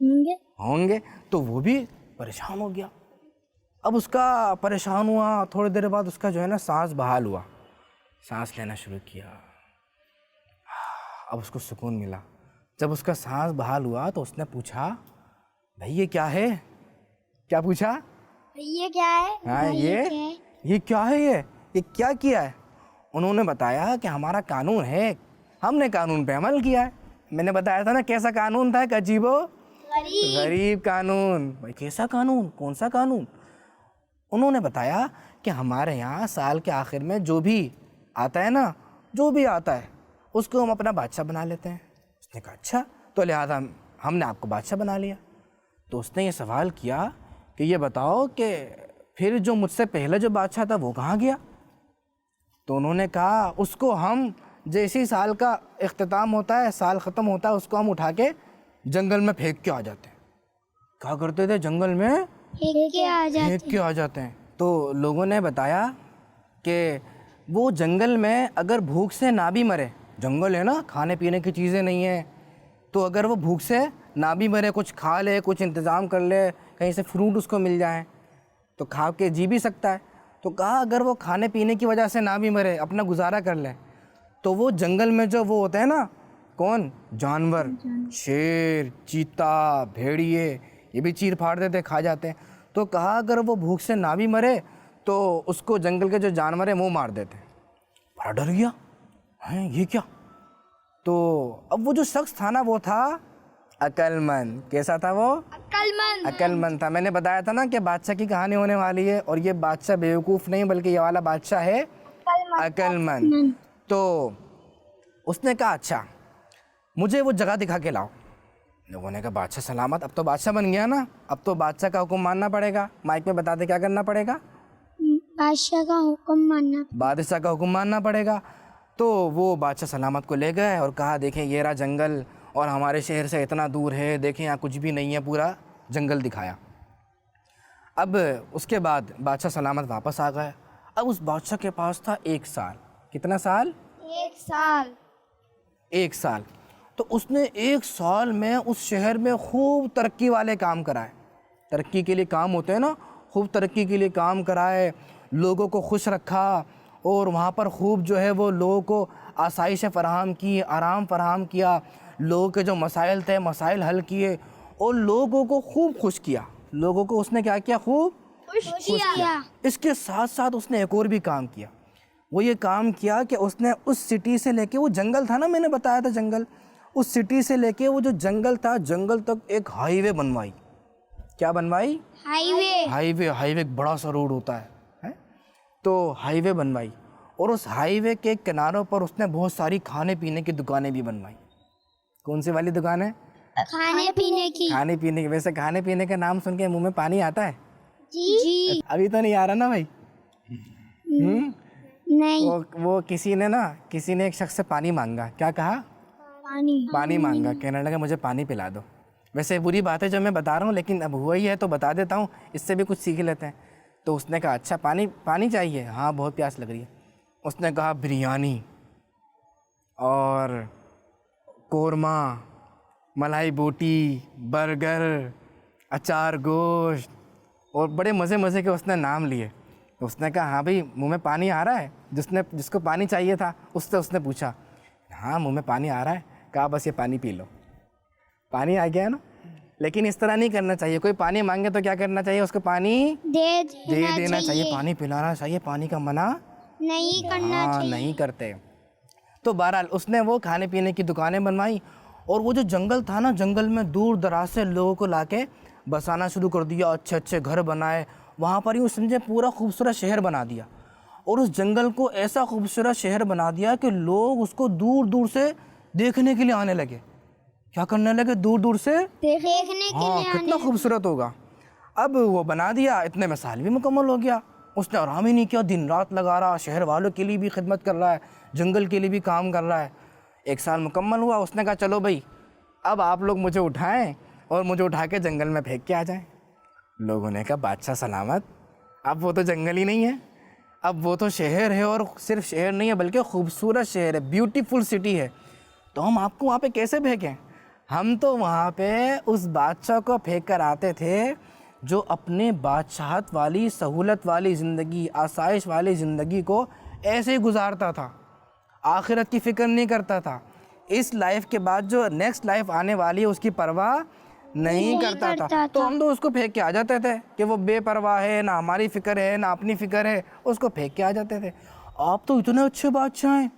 ہوں گے. تو وہ بھی پریشان ہو گیا. اب اس کا پریشان ہوا, تھوڑی دیر بعد اس کا جو ہے نا سانس بحال ہوا, سانس لینا شروع کیا. اب اس کو سکون ملا. جب اس کا سانس بحال ہوا تو اس نے پوچھا, بھائی یہ کیا ہے؟ کیا پوچھا؟ یہ کیا ہے؟ ہاں یہ کیا ہے؟ یہ کیا کیا ہے؟ انہوں نے بتایا کہ ہمارا قانون ہے, ہم نے قانون پہ عمل کیا ہے. میں نے بتایا تھا نا کیسا قانون تھا, ایک عجیب و غریب قانون. بھائی کیسا قانون؟ کون سا قانون؟ انہوں نے بتایا کہ ہمارے یہاں سال کے آخر میں جو بھی آتا ہے نا, جو بھی آتا ہے اس کو ہم اپنا بادشاہ بنا لیتے ہیں. اس نے کہا اچھا, تو لہٰذا ہم نے آپ کو بادشاہ بنا لیا. تو اس نے یہ سوال کیا کہ یہ بتاؤ کہ پھر جو مجھ سے پہلے جو بادشاہ تھا وہ کہاں گیا؟ تو انہوں نے کہا اس کو ہم جیسی سال کا اختتام ہوتا ہے, سال ختم ہوتا ہے, اس کو ہم اٹھا کے جنگل میں پھینک کے آ جاتے ہیں. کیا کرتے تھے؟ جنگل میں پھینک کے آ جاتے ہیں. تو لوگوں نے بتایا کہ وہ جنگل میں اگر بھوک سے نہ بھی مرے, جنگل ہے نا, کھانے پینے کی چیزیں نہیں ہیں, تو اگر وہ بھوک سے نہ بھی مرے, کچھ کھا لے, کچھ انتظام کر لے, کہیں سے فروٹ اس کو مل جائیں تو کھا کے جی بھی سکتا ہے. تو کہا اگر وہ کھانے پینے کی وجہ سے نہ بھی مرے, اپنا گزارا کر لے, تو وہ جنگل میں جو وہ ہوتے ہیں نا, کون جانور, شیر, چیتا, بھیڑیے, یہ بھی چیر پھاڑ دیتے, کھا جاتے ہیں. تو کہا اگر وہ بھوک سے نہ بھی مرے تو اس کو جنگل کے جو جانور ہیں وہ مار دیتے. بڑا ڈر گیا, ہیں یہ کیا؟ تو اب وہ جو شخص تھا نا وہ تھا عقل مند. کیسا تھا وہ؟ عقل مند تھا. میں نے بتایا تھا نا کہ بادشاہ کی کہانی ہونے والی ہے, اور یہ بادشاہ بیوقوف نہیں بلکہ یہ والا بادشاہ ہے عقل مند. تو اس نے کہا اچھا مجھے وہ جگہ دکھا کے لاؤ. لوگوں نے کہا بادشاہ سلامت, اب تو بادشاہ بن گیا نا, اب تو بادشاہ کا حکم ماننا پڑے گا. مائک میں بتا دے کیا کرنا پڑے گا؟ بادشاہ کا حکم ماننا. بادشاہ کا حکم ماننا پڑے گا. تو وہ بادشاہ سلامت کو لے گئے اور کہا دیکھیں یہ رہا جنگل, اور ہمارے شہر سے اتنا دور ہے, دیکھیں یہاں کچھ بھی نہیں ہے, پورا جنگل دکھایا. اب اس کے بعد بادشاہ سلامت واپس آ گئے. اب اس بادشاہ کے پاس تھا 1 سال. کتنا سال؟ 1 سال. 1 سال. تو اس نے 1 سال میں اس شہر میں خوب ترقی والے کام کرائے. ترقی کے لیے کام ہوتے ہیں نا, خوب ترقی کے لیے کام کرائے, لوگوں کو خوش رکھا, اور وہاں پر خوب جو ہے وہ لوگوں کو آسائشیں فراہم کی, آرام فراہم کیا, لوگوں کے جو مسائل تھے مسائل حل کیے, اور لوگوں کو خوب خوش کیا. لوگوں کو اس نے کیا کیا؟ خوب خوش کیا. اس کے ساتھ ساتھ اس نے ایک اور بھی کام کیا. وہ یہ کام کیا کہ اس نے اس سٹی سے لے کے, وہ جنگل تھا نا, میں نے بتایا تھا جنگل, اس سٹی سے لے کے وہ جو جنگل تھا, جنگل تک ایک ہائی وے بنوائی. کیا بنوائی؟ ہائی وے ایک بڑا سا روڈ ہوتا ہے, تو ہائی وے بنوائی. اور اس ہائی وے کے کناروں پر اس نے بہت ساری کھانے پینے کی دکانیں بھی بنوائی. کون سی والی دکانیں؟ کھانے پینے کی. کھانے پینے کی. ویسے کھانے پینے کا نام سن کے منہ میں پانی آتا ہے؟ جی. ابھی تو نہیں آ رہا نا بھائی؟ نہیں. وہ کسی نے ایک شخص سے پانی مانگا. کیا کہا؟ پانی مانگا. کہنے لگا مجھے پانی پلا دو. ویسے بری بات ہے جو میں بتا رہا ہوں, لیکن اب ہوا ہی ہے تو بتا دیتا ہوں, اس سے بھی کچھ سیکھ لیتے ہیں. تو اس نے کہا اچھا پانی چاہیے؟ ہاں بہت پیاس لگ رہی ہے. اس نے کہا بریانی اور قورمہ, ملائی بوٹی, برگر, اچار گوشت, اور بڑے مزے کے اس نے نام لیے. تو اس نے کہا ہاں بھائی منہ میں پانی آ رہا ہے؟ جس کو پانی چاہیے تھا اس نے پوچھا, ہاں منہ میں پانی آ رہا ہے. کہا بس یہ پانی پی لو. پانی آ گیا ہے نا. لیکن اس طرح نہیں کرنا چاہیے, کوئی پانی مانگے تو کیا کرنا چاہیے؟ اس کو پانی دے دینا چاہیے, پانی پلانا چاہیے, پانی کا منع نہیں کرنا چاہیے. نہیں کرتے. تو بہرحال اس نے وہ کھانے پینے کی دکانیں بنوائی, اور وہ جو جنگل تھا نا, جنگل میں دور دراز سے لوگوں کو لا کے بسانا شروع کر دیا. اچھے گھر بنائے وہاں پر, یوں سمجھے پورا خوبصورت شہر بنا دیا. اور اس جنگل کو ایسا خوبصورت شہر بنا دیا کہ لوگ اس کو دور سے دیکھنے کے لیے آنے لگے. کیا کرنے لگے؟ دور سے دیکھنے کے لیے. کتنا خوبصورت ہوگا. اب وہ بنا دیا, اتنے میں سال بھی مکمل ہو گیا. اس نے آرام ہی نہیں کیا, دن رات لگا رہا, شہر والوں کے لیے بھی خدمت کر رہا ہے, جنگل کے لیے بھی کام کر رہا ہے. 1 سال مکمل ہوا. اس نے کہا چلو بھائی اب آپ لوگ مجھے اٹھائیں اور مجھے اٹھا کے جنگل میں پھینک کے آ جائیں. لوگوں نے کہا بادشاہ سلامت, اب وہ تو جنگل ہی نہیں ہے, اب وہ تو شہر ہے, اور صرف شہر نہیں ہے بلکہ خوبصورت شہر ہے, بیوٹیفل سٹی ہے, تو ہم آپ کو وہاں پہ کیسے پھینکیں؟ ہم تو وہاں پہ اس بادشاہ کو پھینک کر آتے تھے جو اپنے بادشاہت والی سہولت والی زندگی آسائش والی زندگی کو ایسے ہی گزارتا تھا، آخرت کی فکر نہیں کرتا تھا، اس لائف کے بعد جو نیکسٹ لائف آنے والی ہے اس کی پرواہ نہیں کرتا تھا۔ تو ہم تو اس کو پھینک کے آ جاتے تھے کہ وہ بے پرواہ ہے، نہ ہماری فکر ہے نہ اپنی فکر ہے، اس کو پھینک کے آ جاتے تھے۔ آپ تو اتنے اچھے بادشاہ ہیں،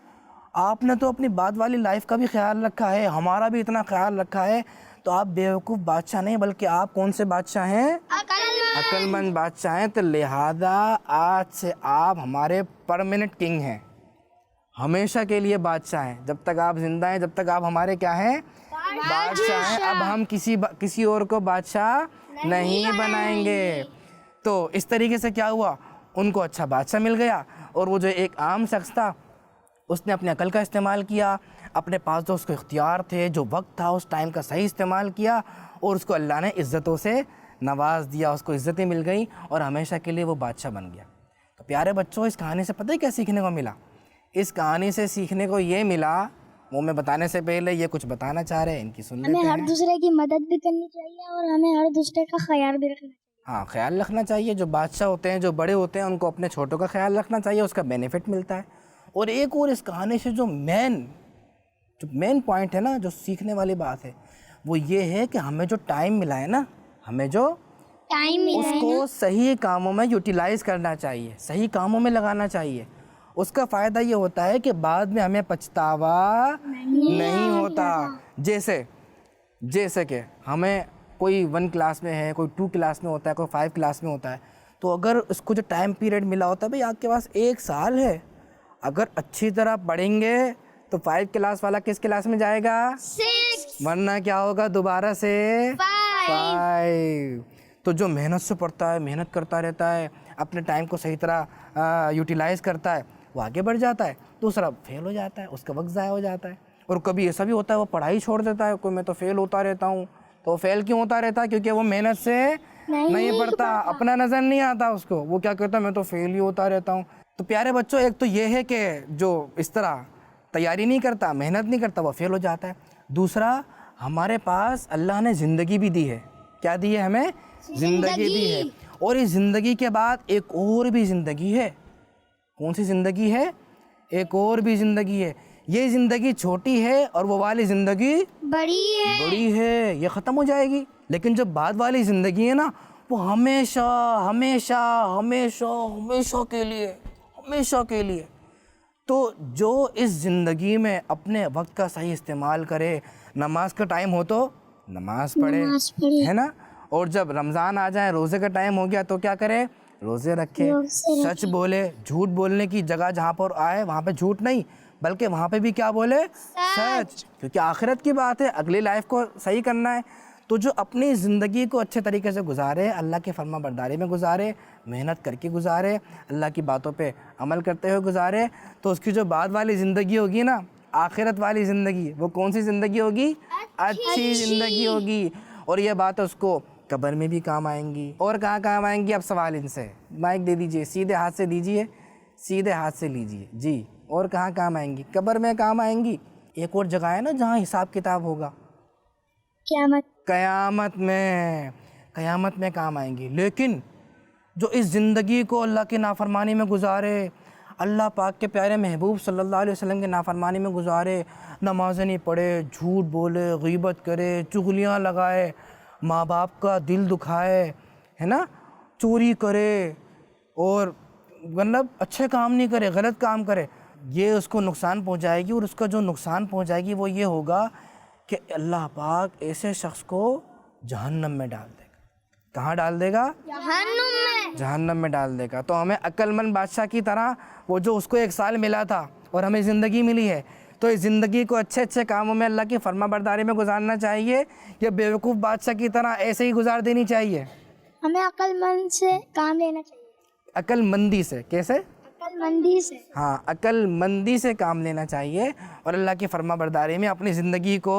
آپ نے تو اپنی بعد والی لائف کا بھی خیال رکھا ہے، ہمارا بھی اتنا خیال رکھا ہے، تو آپ بیوقوف بادشاہ نہیں بلکہ آپ کون سے بادشاہ ہیں؟ عقل مند بادشاہ ہیں۔ تو لہذا آج سے آپ ہمارے پرماننٹ کنگ ہیں، ہمیشہ کے لیے بادشاہ ہیں، جب تک آپ زندہ ہیں جب تک آپ ہمارے کیا ہیں؟ بادشاہ ہیں۔ اب ہم کسی اور کو بادشاہ نہیں بنائیں گے۔ تو اس طریقے سے کیا ہوا، ان کو اچھا بادشاہ مل گیا، اور وہ جو ایک عام شخص تھا اس نے اپنے عقل کا استعمال کیا، اپنے پاس جو اس کو اختیار تھے، جو وقت تھا، اس ٹائم کا صحیح استعمال کیا، اور اس کو اللہ نے عزتوں سے نواز دیا، اس کو عزتیں مل گئیں اور ہمیشہ کے لیے وہ بادشاہ بن گیا۔ تو پیارے بچوں، اس کہانی سے پتہ ہے کیا سیکھنے کو ملا؟ اس کہانی سے سیکھنے کو یہ ملا، وہ میں بتانے سے پہلے یہ کچھ بتانا چاہ رہے ہیں، ان کی سن لیتے ہیں۔ ہمیں ہر دوسرے کی مدد بھی کرنی چاہیے اور ہمیں ہر دوسرے کا خیال بھی رکھنا چاہیے۔ ہاں، خیال رکھنا چاہیے، جو بادشاہ ہوتے ہیں، جو بڑے ہوتے ہیں، ان کو اپنے چھوٹوں کا خیال رکھنا چاہیے، اس کا بینیفٹ ملتا ہے۔ اور ایک اور اس کہانی سے جو مین پوائنٹ ہے نا، جو سیکھنے والی بات ہے، وہ یہ ہے کہ ہمیں جو ٹائم ملا ہے نا، ہمیں جو اس کو صحیح کاموں میں یوٹیلائز کرنا چاہیے، صحیح کاموں میں لگانا چاہیے۔ اس کا فائدہ یہ ہوتا ہے کہ بعد میں ہمیں پچھتاوا نہیں ہوتا۔ جیسے کہ ہمیں کوئی 1 کلاس میں ہے، کوئی 2 کلاس میں ہوتا ہے، کوئی 5 کلاس میں ہوتا ہے، تو اگر اس کو جو ٹائم پیریڈ ملا ہوتا ہے، بھئی آپ کے پاس 1 سال ہے، اگر اچھی طرح پڑھیں گے تو 5 کلاس والا کس کلاس میں جائے گا؟ 6۔ ورنہ کیا ہوگا، دوبارہ سے 5۔ تو جو محنت سے پڑھتا ہے، محنت کرتا رہتا ہے، اپنے ٹائم کو صحیح طرح یوٹیلائز کرتا ہے، وہ آگے بڑھ جاتا ہے۔ دوسرا فیل ہو جاتا ہے، اس کا وقت ضائع ہو جاتا ہے۔ اور کبھی ایسا بھی ہوتا ہے وہ پڑھائی چھوڑ دیتا ہے، کوئی میں تو فیل ہوتا رہتا ہوں، تو فیل کیوں ہوتا رہتا ہے؟ کیونکہ وہ محنت سے نہیں پڑھتا، اپنا نظر نہیں آتا اس کو، وہ کیا کہتا ہے میں تو فیل ہی ہوتا رہتا ہوں۔ تو پیارے بچوں، ایک تو یہ ہے کہ جو اس طرح تیاری نہیں کرتا، محنت نہیں کرتا، وہ فیل ہو جاتا ہے۔ دوسرا، ہمارے پاس اللہ نے زندگی بھی دی ہے۔ کیا دی ہے ہمیں؟ زندگی دی ہے۔ اور اس زندگی کے بعد ایک اور بھی زندگی ہے۔ کون سی زندگی ہے؟ ایک اور بھی زندگی ہے۔ یہ زندگی چھوٹی ہے اور وہ والی زندگی بڑی ہے، یہ ختم ہو جائے گی۔ لیکن جو بعد والی زندگی ہے نا، وہ ہمیشہ ہمیشہ ہمیشہ ہمیشہ کے لیے۔ تو جو اس زندگی میں اپنے وقت کا صحیح استعمال کرے، نماز کا ٹائم ہو تو نماز پڑھے، ہے نا، اور جب رمضان آ جائے، روزے کا ٹائم ہو گیا تو کیا کرے؟ روزے رکھے، سچ بولے، جھوٹ بولنے کی جگہ جہاں پر آئے وہاں پہ جھوٹ نہیں، بلکہ وہاں پہ بھی کیا بولے؟ سچ، کیونکہ آخرت کی بات ہے، اگلی لائف کو صحیح کرنا ہے۔ تو جو اپنی زندگی کو اچھے طریقے سے گزارے، اللہ کی فرما برداری میں گزارے، محنت کر کے گزارے، اللہ کی باتوں پہ عمل کرتے ہوئے گزارے، تو اس کی جو بعد والی زندگی ہوگی نا، آخرت والی زندگی، وہ کون سی زندگی ہوگی؟ اچھی زندگی ہوگی۔ اور یہ بات اس کو قبر میں بھی کام آئیں گی۔ اور کہاں کام آئیں گی؟ اب سوال ان سے، مائک دے دیجئے، سیدھے ہاتھ سے دیجئے، سیدھے ہاتھ سے لیجئے جی۔ اور کہاں کام آئیں گی؟ قبر میں کام آئیں گی۔ ایک اور جگہ ہے نا جہاں حساب کتاب ہوگا، قیامت میں کام آئیں گی۔ لیکن جو اس زندگی کو اللہ کی نافرمانی میں گزارے، اللہ پاک کے پیارے محبوب صلی اللہ علیہ وسلم کی نافرمانی میں گزارے، نمازیں نہیں پڑھے، جھوٹ بولے، غیبت کرے، چغلیاں لگائے، ماں باپ کا دل دکھائے، ہے نا، چوری کرے، اور مطلب اچھے کام نہیں کرے، غلط کام کرے، یہ اس کو نقصان پہنچائے گی۔ اور اس کا جو نقصان پہنچائے گی وہ یہ ہوگا کہ اللہ پاک ایسے شخص کو جہنم میں ڈال دے گا۔ کہاں ڈال دے گا؟ جہنم میں ڈال دے گا۔ تو ہمیں عقل مند بادشاہ کی طرح، وہ جو اس کو 1 سال ملا تھا اور ہمیں زندگی ملی ہے، تو اس زندگی کو اچھے کاموں میں اللہ کی فرما برداری میں گزارنا چاہیے، یا بیوقوف بادشاہ کی طرح ایسے ہی گزار دینی چاہیے؟ ہمیں عقل مند سے کام لینا چاہیے۔ عقل مندی سے، کیسے؟ عقل مندی سے، ہاں، عقل مندی سے کام لینا چاہیے، اور اللہ کی فرما برداری میں اپنی زندگی کو